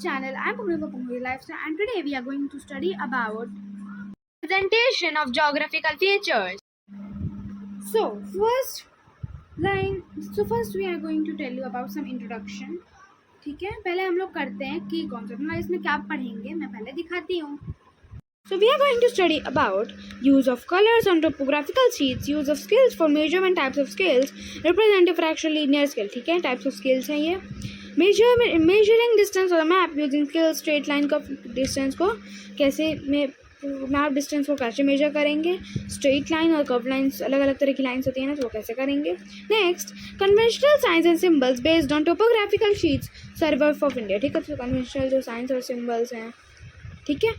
channel. I am Pumri for Pumri Lifestyle, and today we are going to study about presentation of geographical features. So first we are going to tell you about some introduction. ठीक है, पहले हम लोग करते हैं की concept में इसमें क्या पढ़ेंगे, मैं पहले दिखाती हूँ. So we are going to study about use of colors on topographical sheets, use of scales for measurement, types of scales, representative fractional linear scale. ठीक है, types of scales हैं ये. Measuring distance on a map using scale, straight line का distance को कैसे map distance को कैसे major करेंगे, स्ट्रेट लाइन और कर्व लाइन्स अलग अलग तरह की लाइन्स होती है ना, तो वो कैसे करेंगे. Next, conventional signs and symbols based on topographical sheets survey of India. ठीक है, तो कन्वेंशनल जो साइंस और सिंबल्स हैं, ठीक है,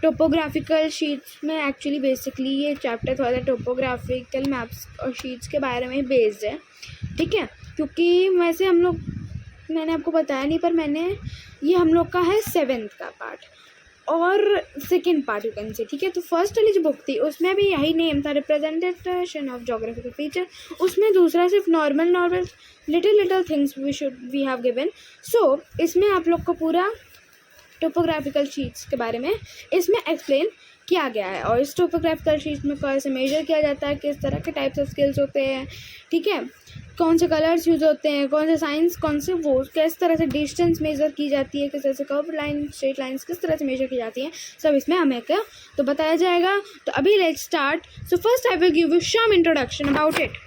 टोपोग्राफिकल शीट्स में एक्चुअली बेसिकली ये चैप्टर थोड़ा सा टोपोग्राफिकल मैप्स और शीट्स के बारे में ही बेस्ड है. ठीक है, क्योंकि वैसे हम लोग, मैंने आपको बताया नहीं, पर ये हम लोग का है 7th का पार्ट और 2nd पार्ट यू कैन से. ठीक है, तो फर्स्ट वाली जो बुक थी उसमें भी यही नेम था, रिप्रेजेंटेशन ऑफ जोग्राफिकल फीचर. उसमें दूसरा सिर्फ normal little things we have given. So इसमें आप लोग को पूरा टोपोग्राफिकल शीट्स के बारे में इसमें एक्सप्लेन किया गया है, और इस टोपोग्राफिकल शीट्स में कैसे मेजर किया जाता है, किस तरह के टाइप्स ऑफ स्केल्स होते हैं, ठीक है, कौन से कलर्स यूज होते हैं, कौन से साइंस, कौन से वो, किस तरह से डिस्टेंस मेजर की जाती है, किस तरह से कर्व लाइन, स्ट्रेट लाइंस किस तरह से मेजर की जाती हैं, सब इसमें हमें क्या तो बताया जाएगा. तो अभी let's start. So first I will give you some introduction about it.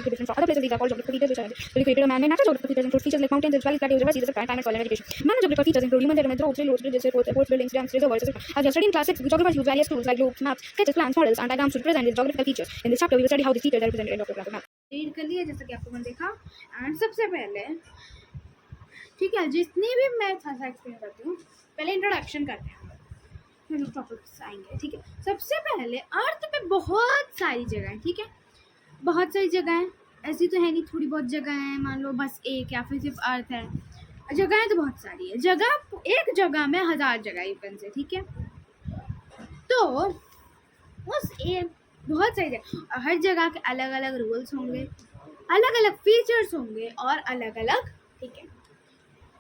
Different from other places, these are called geographical features, which are really created a man-made. Natural geographical features include features like mountains, valleys, plateaus, rivers, seas, climate, soil, and vegetation. Man-made geographical features include human settlements, roads, railroads, bridges, airports, buildings, dams, reservoirs, etc. As we are studying class 6, geographers use various tools like globes, maps, sketches, plans, models, and diagrams to represent these geographical features. In this chapter, we will study how these features are represented in topographic map. Read कर लिया जैसा कि आपको मैंने देखा. And सबसे पहले, ठीक है, जितनी भी मैं थोड़ा एक्सप्लेन करती हूँ, पहले इंट्रोडक्शन करते हैं, फिर लोग टॉपिक्स आएंगे. ठीक है, सबसे पहले अर्थ पे बहुत सारी जगह है. ठीक है, बहुत सारी जगह है, ऐसी तो है नहीं, थोड़ी बहुत जगह है, मान लो बस एक या फिर सिर्फ अर्थ है. जगहें तो बहुत सारी है, जगह एक जगह में 1000 जगह यू कैन से. ठीक है, तो उस एक बहुत सारी जगह, हर जगह के अलग अलग रूल्स होंगे, अलग अलग फीचर्स होंगे और अलग अलग, ठीक है,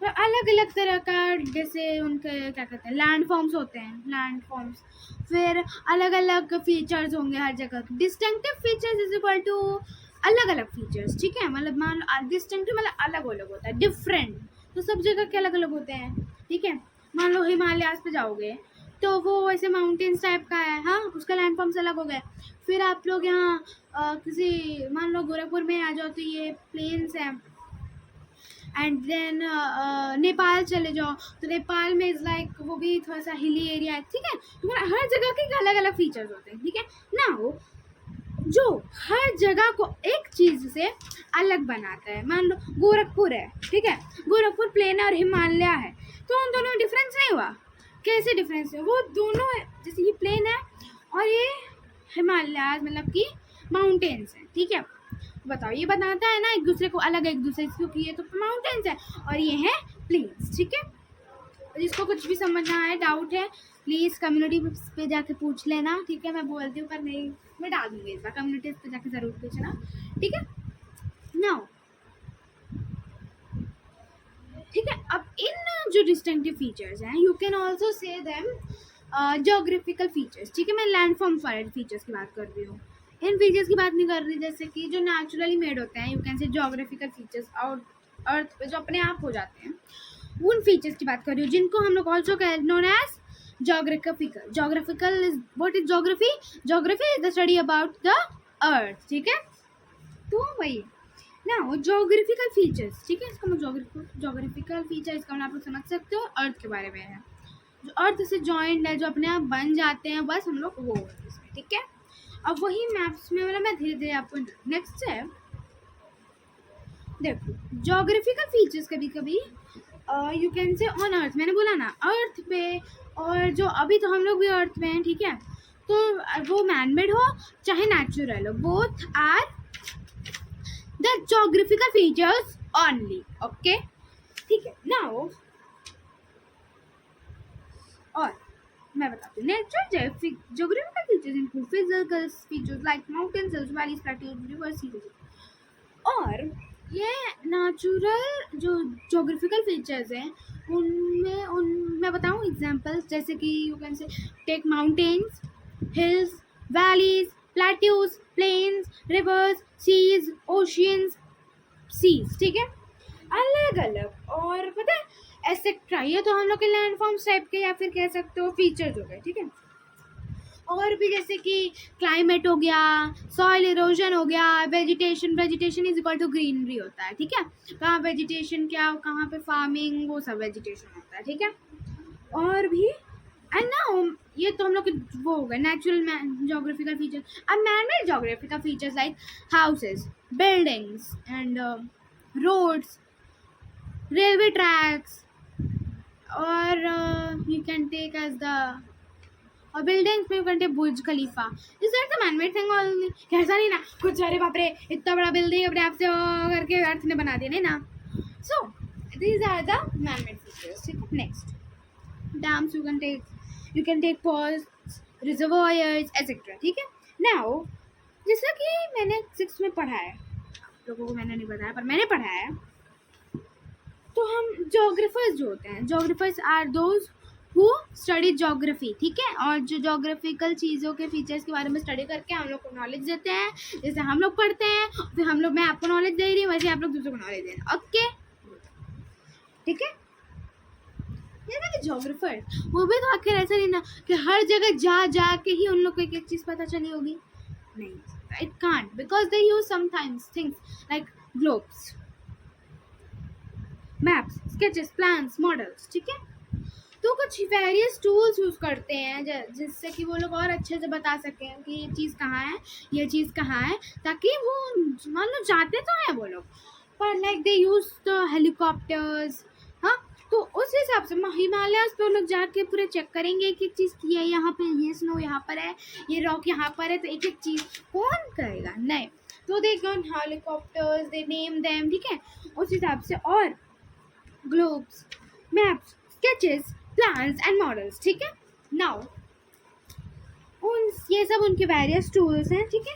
तो अलग अलग तरह का, जैसे उनके क्या कहते हैं, लैंड फॉर्म्स होते हैं, लैंड फॉर्म्स, फिर अलग अलग फीचर्स होंगे हर जगह. Distinctive features is equal to अलग अलग फीचर्स. ठीक है, मतलब मान लो डिस्टिंक्टिव मतलब अलग अलग होता है, डिफरेंट, तो सब जगह के अलग अलग होते हैं. ठीक है, मान लो हिमालयाज पे जाओगे तो वो वैसे माउंटेन्स टाइप का है, हाँ, उसका लैंड फॉर्म्स अलग हो गए. फिर आप लोग यहाँ किसी, मान लो गोरखपुर में आ जाओ तो ये प्लेन्स है. एंड देन नेपाल चले जाओ तो नेपाल में इज़ लाइक वो भी थोड़ा सा हिली एरिया है. ठीक है, तो हर जगह के अलग अलग फीचर्स होते हैं. ठीक है ना, वो जो हर जगह को एक चीज़ से अलग बनाता है. मान लो गोरखपुर है, ठीक है, गोरखपुर प्लेन है और हिमालय है, तो उन दोनों में डिफरेंस नहीं हुआ. कैसे डिफरेंस है, वो दोनों, जैसे ये प्लेन है और ये हिमालय मतलब कि माउंटेन्स है. ठीक है, बताओ, ये बताता है ना एक दूसरे को अलग है एक दूसरे से, क्योंकि ये तो माउंटेन्स है और ये है प्लेन्स. ठीक है, जिसको कुछ भी समझना है, डाउट है, प्लीज़ कम्युनिटी पे जाके पूछ लेना. ठीक है, मैं बोलती हूँ पर नहीं, मैं डाल दूँगी इस बार, कम्युनिटी पे जाके ज़रूर पूछना. ठीक है, नाउ, ठीक है, अब इन जो डिस्टिंक्टिव फीचर्स हैं, you can also say them geographical features. ठीक है, मैं लैंड फॉर्म फीचर्स की बात कर रही हूँ, इन फीचर्स की बात नहीं कर रही, जैसे कि जो नेचुरली मेड होते हैं, यू कैन से जोग्राफिकल फीचर्स और अर्थ पे जो अपने आप हो जाते हैं, उन फीचर्स की बात कर रही हूँ, जिनको हम लोग also known as geographical. Geographical is what is geography? Geography is the study about the earth. ठीक है, तो वही ना जोग्राफिकल फीचर्स. ठीक है, इसका मतलब जोग्राफिकल फीचर, इसका मतलब आप लोग समझ सकते हो, अर्थ के बारे में है, जो अर्थ से जॉइंट है, जो अपने आप बन जाते हैं, बस हम लोग वो इसमें. ठीक है, अब वही मैप्स में, मतलब मैं धीरे धीरे आपको. नेक्स्ट है, देखो, जोग्राफिकल फीचर्स कभी कभी यू कैन से ऑन अर्थ, मैंने बोला ना अर्थ पे, और जो अभी तो हम लोग भी अर्थ में हैं. ठीक है, तो वो मैनमेड हो चाहे नेचुरल हो, both are the geographical features only. Okay, ठीक है, नाउ और मैं बताती हूँ, natural geographical features include physical features like mountains, hills, valleys, plateaus, rivers, seas. और ये नेचुरल जो जोग्राफिकल फीचर्स हैं, उनमें मैं बताऊँ एग्जाम्पल्स, जैसे कि you can say take mountains, hills, valleys, plateaus, plains, rivers, seas, oceans, seas, ठीक है, अलग अलग। और पता है एसेट्रा, ये तो हम लोग के लैंड फॉर्म्स टाइप के या फिर कह सकते हो फीचर्स हो गए, ठीक है। और भी जैसे कि क्लाइमेट हो गया, सॉइल इरोजन हो गया, vegetation, vegetation is equal to greenery होता है, ठीक है। कहाँ वेजिटेशन क्या, कहाँ पे फार्मिंग, वो सब वेजिटेशन होता है, ठीक है। और भी एंड नाउ ये तो हम लोग के वो हो गए नेचुरल जोग्राफिकल फीचर्स। अब man made geographical features like houses, buildings and roads, railway tracks, or you can take as the buildings में you can take Burj Khalifa. Is that the man-made thing only? ऐसा नहीं ना कुछ, अरे बाप रे इतना बड़ा बिल्डिंग अपने आप से करके अर्थ ने बना दिया, नहीं ना। So these are the man-made features, ठीक है। Next, dams you can take ponds, reservoirs, etc. ठीक है। Now जैसा कि मैंने 6th में पढ़ा है, लोगों को मैंने नहीं बताया पर मैंने पढ़ा है, तो हम जोग्राफर्स जो होते हैं, geographers are those who study geography, ठीक है। और जो जोग्राफिकल चीज़ों के फीचर्स के बारे में स्टडी करके हम लोग को नॉलेज देते हैं, जैसे हम लोग पढ़ते हैं, फिर हम लोग, मैं आपको नॉलेज दे रही हूँ वैसे आप लोग दूसरों को नॉलेज दे रहे हैं, ओके, ठीक है। ये ना कि जोग्राफर वो भी तो आखिर ऐसा नहीं ना कि हर जगह जा के ही उन लोग को एक एक चीज़ पता चली होगी, नहीं, it can't, because they use sometimes things like globes, maps, sketches, plans, models, ठीक है। तो कुछ वेरियस टूल्स यूज़ करते हैं जिससे कि वो लोग और अच्छे से बता सकें कि ये चीज़ कहाँ है, ये चीज़ कहाँ है, ताकि वो मान लो जाते तो हैं वो लोग पर like they use the helicopters, हाँ, तो उस हिसाब से हिमालयाज पे लोग जाके पूरे चेक करेंगे कि चीज़ की है, यहाँ पे ये स्नो यहाँ पर है, ये रॉक यहाँ पर है, तो एक एक चीज़ कौन करेगा, नहीं, तो they gun helicopters, they name them, ठीक है, उस हिसाब से। और globes, maps, sketches, plans and models, ठीक है। नाउ उन ये सब उनके वेरियस टूल्स हैं, ठीक है,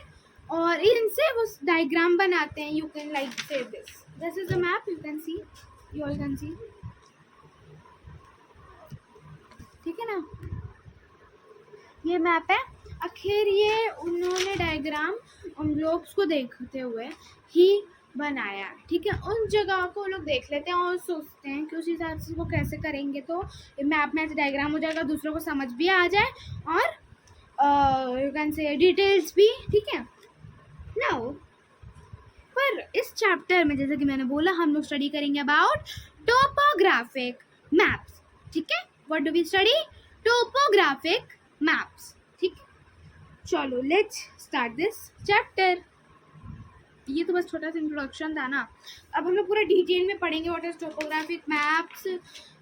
और इनसे वो डायग्राम बनाते हैं। यू कैन लाइक से this is the map, you can see, you all can see, ठीक है ना, ये मैप है। आखिर ये उन्होंने डायग्राम उन ग्लोब्स को देखते हुए ही बनाया, ठीक है। उन जगह को लोग देख लेते हैं और सोचते हैं कि उस हिसाब से वो कैसे करेंगे तो मैप में ऐसे डायग्राम हो जाएगा, दूसरों को समझ भी आ जाए और यू कैन से डिटेल्स भी, ठीक है। नाउ पर इस चैप्टर में जैसे कि मैंने बोला हम लोग स्टडी करेंगे अबाउट टोपोग्राफिक मैप्स, ठीक है। What do we study? Topographic maps, ठीक है। चलो लेट्स स्टार्ट दिस चैप्टर। ये तो बस छोटा सा इंट्रोडक्शन था ना, अब हम लोग पूरा डिटेल में पढ़ेंगे what is topographic maps,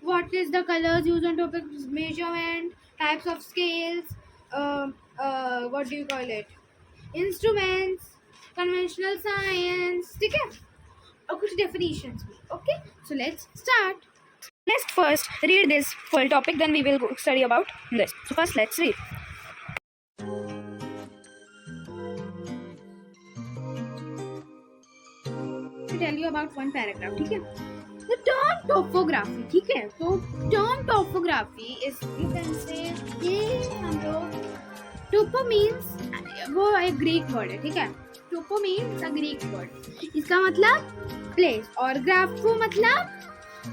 what is the colours used on topic measurement, types of scales, what do you call it, instruments, conventional signs, ठीक है, और कुछ डेफिनेशंस भी, okay. So let's start. Let's first read this full topic, then we will study about this. So first let's read. Tell you about one paragraph, ठीक है। The term topography, ठीक है, तो term topography is you can say ये हम लोग topo means वो एक ग्रीक वर्ड है, ठीक है। topo means a Greek word, इसका मतलब place, और grapho मतलब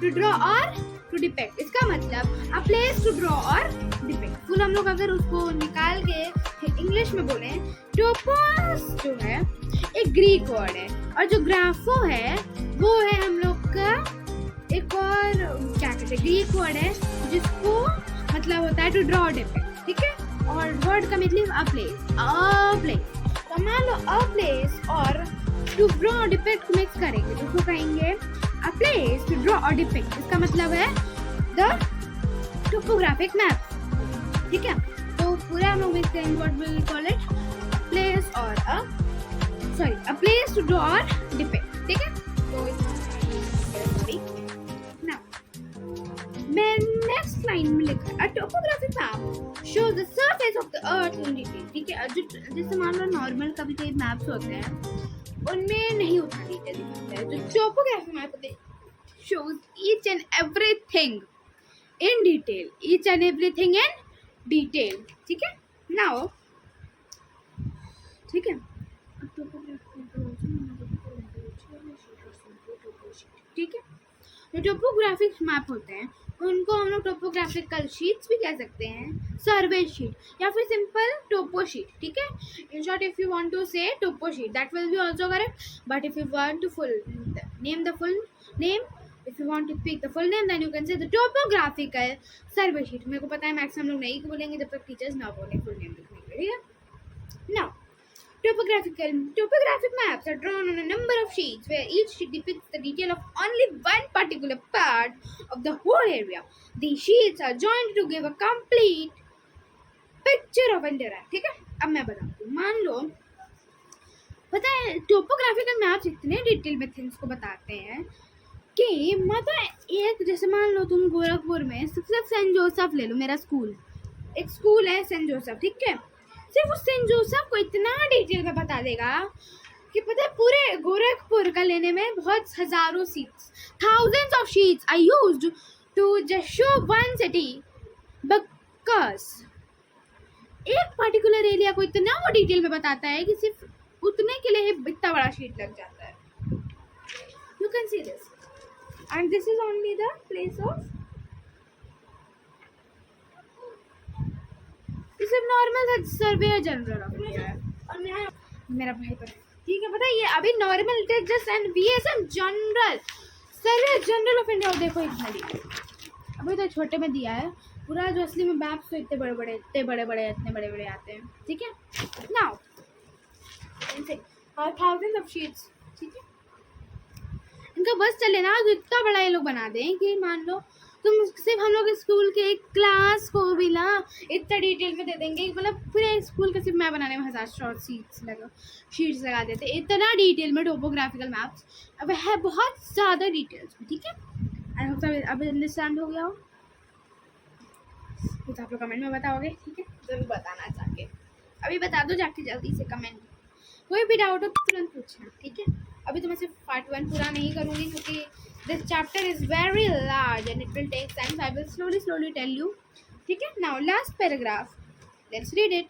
to draw और to depict, इसका मतलब a place to draw और depict। फुल हम लोग अगर उसको निकाल के इंग्लिश में बोले, टोपोस जो है एक ग्रीक वर्ड है और जो ग्राफो है वो है हम लोग का एक और क्या कहते हैं ग्रीक वर्ड है जिसको मतलब होता है टू ड्रॉ डिपिक्ट, ठीक है। और वर्ड का मतलब अ प्लेस, तो मान लो अ प्लेस और टू ड्रॉ डिपिक्ट मिक्स करेंगे तो उसको कहेंगे अ place to draw or depict, इसका मतलब है द टोपोग्राफिक मैप, ठीक है। तो पूरा हम लोग देखते हैं what will call it place or a place to draw or depict, ठीक है। तो नाउ मैं नेक्स्ट लाइन में लिखा a topographic map shows the surface of the earth in detail, ठीक है। जैसे मान लो नॉर्मल कभी कभी मैप्स होते हैं उनमें नहीं उतना डिटेल दिखाता है, तो टोपोग्राफिक मैप होते हैं shows each and everything in detail, each and everything in detail. ठीक है, now ठीक है, ठीक है, जो टोपोग्राफिक मैप होते हैं उनको हम लोग टोपोग्राफिकल शीट्स भी कह सकते हैं, सर्वे शीट या फिर सिंपल टोपो शीट. ठीक है, in short if you want to say topo sheet that will be also correct, but if you want to full name the full name, if you want to speak the full name then you can say the topographical survey sheet. मेरे को पता है maximum लोग नहीं बोलेंगे जब तक teachers ना बोले फुल नेम लिखने के लिए. Now topographic maps are drawn on a number of sheets where each sheet depicts the detail of only one particular part of the whole area. These sheets are joined to give a complete picture of India. ठीक है, अब मैं बताती हूँ. मान लो पता है topographical maps इतने डिटेल में थिंग्स को बताते हैं कि मतलब एक जैसे मान लो तुम गोरखपुर में सिर्फ सेंट जोसेफ ले लो, मेरा स्कूल एक स्कूल है सेंट जोसेफ. ठीक है, सिर्फ उस सेंट जोसेफ को इतना डिटेल में बता देगा कि पता है पूरे गोरखपुर का लेने में बहुत हजारों seats, thousands of sheets I used to just show one city, because एक पर्टिकुलर एरिया को इतना वो डिटेल में बताता है कि सिर्फ उतने के लिए इतना बड़ा शीट लग जाता है. You can see this and this is only the place of this is normal that survey general of India है और मेरा भाई पर. ठीक है, पता है ये अभी normal just and VSM general survey general of India. देखो इतना दिया, अभी तो छोटे में दिया है पूरा, जो असली में मैप्स तो इतने बड़े बड़े आते हैं. ठीक है, नाउ थाउजेंड्स ऑफ शीट्स. ठीक है, इनका बस चले ना तो इतना बड़ा ये लोग बना दें कि मान लो तुम सिर्फ हम लोग स्कूल के एक क्लास को भी ना इतना डिटेल में दे देंगे, मतलब पूरे स्कूल का सिर्फ मैं बनाने में 1000 शॉर्ट शीट्स लगा देते, इतना डिटेल में टोपोग्राफिकल मैप्स. अब है बहुत ज़्यादा डिटेल्स में. ठीक है, आई होप सब अब अंडरस्टैंड हो गया हो. तो आप लोग कमेंट में बताओगे. ठीक है, ज़रूर बताना चाहते, अभी बता दो जाके जल्दी से कमेंट. कोई भी डाउट हो तुरंत पूछना. ठीक है, अभी तो मैं सिर्फ पार्ट 1 पूरा नहीं करूँगी क्योंकि this chapter is very large and it will take time. I will slowly tell you. ठीक है, now last paragraph, let's read it.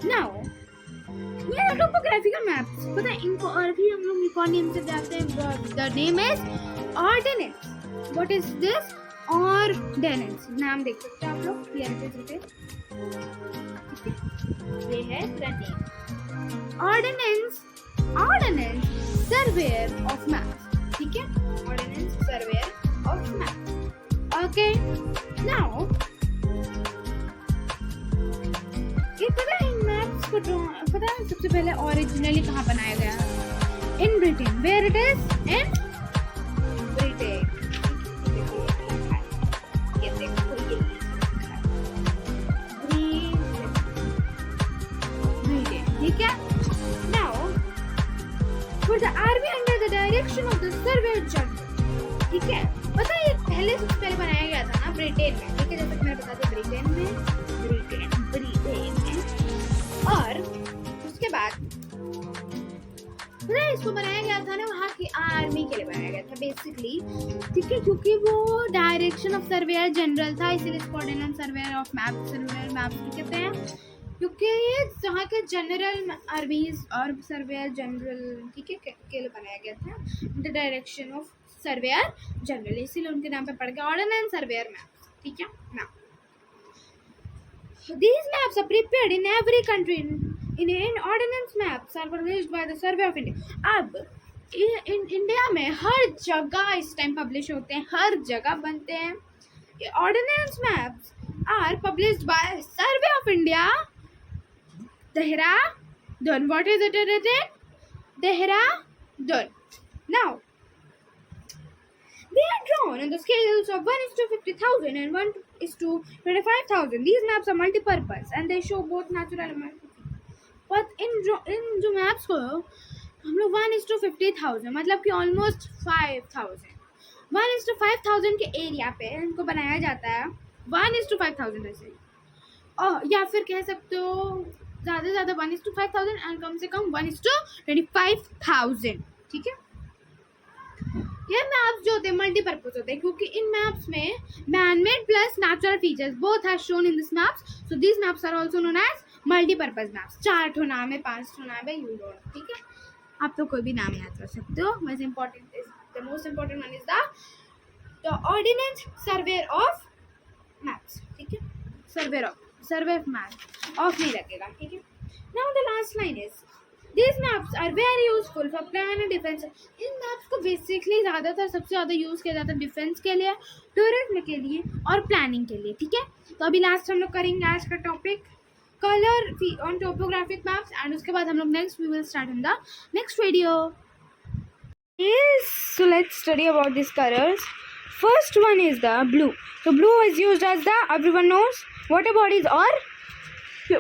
Now ये टोपोग्राफिकल मैप्स, पता है इनको और भी हम लोग कौन नेम से जानते हैं. The name is ordnance. What is this? Ordnance. नाम देख सकते हैं आप लोग, ये है ऑर्डिनेंस सर्वेयर ऑफ मैप्स. ठीक है, ordnance surveyor of maps. Okay, now ये पता है इन मैप्स को पता है सबसे पहले ओरिजिनली कहाँ बनाया गया? In Britain. Where it is? In Britain. ठीक है, now for the army under the direction of the survey general. ठीक है, पता है ये पहले सबसे पहले बनाया गया था ना ब्रिटेन में. ठीक है, जैसे मैंने बता दिया ब्रिटेन में और उसके बाद पता है इसको बनाया गया था ना वहाँ की आर्मी के लिए बनाया गया था बेसिकली. ठीक है, क्योंकि वो डायरेक्शन ऑफ सर्वेयर जनरल था, इसीलिए इसको ordnance surveyor of map surveyor maps कहते हैं, क्योंकि ये जहाँ के जनरल आर्मीज और सर्वेयर जनरल ठीक है के लिए बनाया गया था, the direction of surveyor general, इसीलिए उनके नाम पे पड़ गया ऑर्डिनेंस सर्वेयर मैप्स. ठीक है, ना these maps are prepared in every country. In ordnance maps are published by the Survey of India. अब इंडिया में हर जगह इस टाइम पब्लिश होते हैं, हर जगह बनते हैं. Ordnance maps are published by survey of India, Dehradun. What is it written? Dehradun. Now, they are drawn on the scales of 1:50,000 and 1:25,000. These maps are multi-purpose and they show both natural and artificial. But in जो maps को हम लोग 1:50,000 मतलब कि almost 5,000 1:5,000 के area पे इनको बनाया जाता है. 1:5,000 ऐसे, और या फिर कह सकते हो ज़्यादा से ज़्यादा 1:5,000 एंड कम से कम 1:25,000, ठीक है। ये मैप्स जो होते हैं मल्टीपर्पज होते हैं क्योंकि इन मैप्स में manmade plus natural features both are shown in this maps, so this maps are also known as multipurpose maps. 4 ठो नाम है, 5 ठो नाम है, यू डोंट, ठीक है। आप तो कोई भी नाम याद कर सकते हो। वैसे important is the most important one is the ordnance surveyor of maps, ठीक है। सर्वे ऑफ मैप ऑफ नहीं लगेगा, ठीक है। Now the last line is These maps are very useful for plan and defense. In maps को basically ज़्यादातर सबसे ज़्यादा यूज़ किया जाता है डिफेंस के लिए, टूरिज्म के लिए और प्लानिंग के लिए, ठीक है। तो अभी लास्ट हम लोग करेंगे आज का topic colour on topographic maps and उसके बाद हम लोग next we will start in the next video. Yes, so let's study about these colors. First one is the blue. So blue is used as the, everyone knows, water bodies or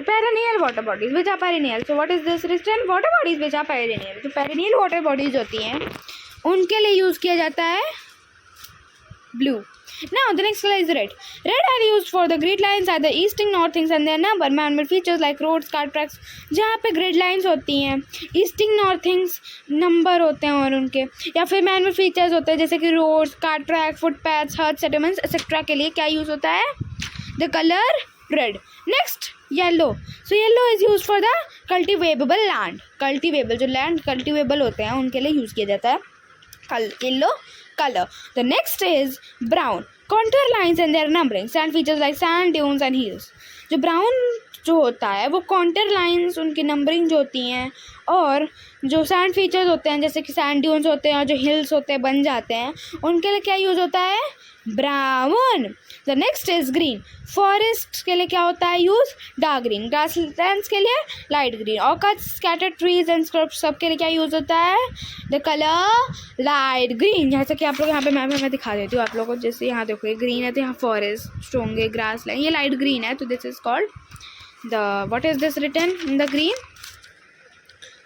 perennial water bodies which are perennial. So what is this written? Water bodies which are perennial. तो perennial water bodies होती हैं उनके लिए use किया जाता है blue. Now the next color is red. Red are used for the grid lines at the easting, northing and their number man-made features like roads, car tracks. जहाँ पे grid lines होती हैं, easting, northings नंबर होते हैं और उनके, या फिर man-made features होते हैं जैसे कि roads, car track, footpaths, huts, settlements etc. के लिए क्या यूज़ होता है? The color red. Next yellow. So yellow is use for the cultivable land. Cultivable जो लैंड कल्टिवेबल होते हैं उनके लिए यूज़ किया जाता है yellow colour. The next is brown. Contour lines and their numbering. Sand features like sand dunes and hills. जो brown जो होता है वो कॉन्टूर लाइन्स उनकी नंबरिंग जो होती हैं और जो सैंड फीचर्स होते हैं जैसे कि सैंड ड्यून्स होते हैं और जो हिल्स होते हैं बन जाते हैं उनके लिए क्या यूज़ होता है? Brown. The next is green. Forest के लिए क्या होता है यूज़? Dark green. ग्रासलैंड्स के लिए light green. Orchids, scattered trees and scrubs सब के लिए क्या यूज़ होता है? The colour light green. जैसे कि आप लोग यहाँ पे मैं दिखा देती हूँ आप लोगों को. जैसे यहाँ देखो ग्रीन है तो यहाँ फॉरेस्ट होंगे, ग्रास लैंड, ये लाइट ग्रीन है तो this is called the what is this written in the green?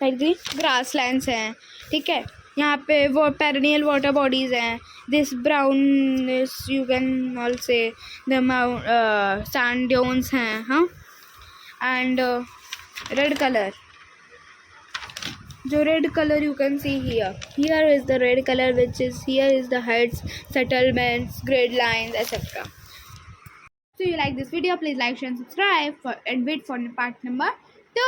Light green grass lands हैं, ठीक है. यहाँ पे वो पेरेनियल वाटर बॉडीज़ हैं. This brown you can also the sand dunes हैं, हाँ. एंड रेड कलर, जो red colour you can see here is the red color which is here is the heads, settlements, grid lines etc. So you like this video, please like, share and subscribe and wait for part number 2.